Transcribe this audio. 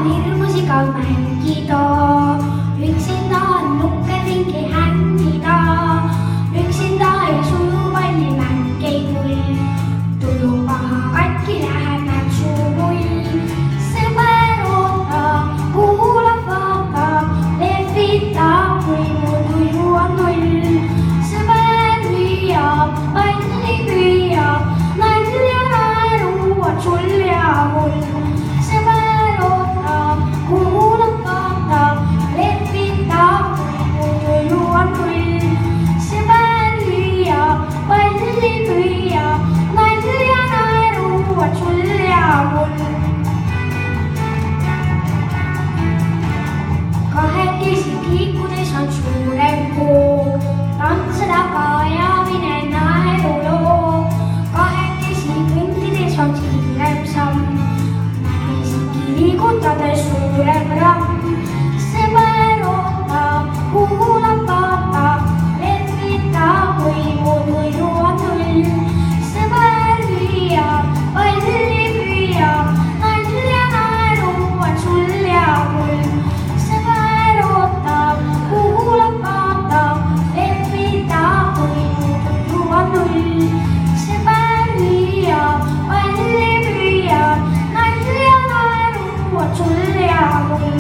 hirmusiga mängida, üksinda on nukker ringi hängida, üksinda ei suju pallimäng ei pull, tuju paha katki läheb näksu mull. Sõber ootab, kuulab, vaatab, lehvitab, kui mu tuju on null. Sõber lüüab, palli püüab, nalja naeru on sul ja mul. Sõber ootab, kuulab, vaatab, lehvitab, kui mu tuju on null. Sõber lüüab, palli püüab, nalja naeru on sul ja mul. Kahekesi liikudes on suurem hoog, tantsa taga ajamine naeruloog. Kahekesi kõndides on kiirem samm, käsiki liigutades suurem ramm. Sõber ootab, kuulab, vaatab, lehvitab, kui mu tuju on null. Sõber lüüab, palli püüab, nalja naeru on sul ja mul. Sõber ootab, kuulab, vaatab, lehvitab, kui mu tuju on null. Sõber lüüab, palli püüab, nalja naeru on sul ja mul.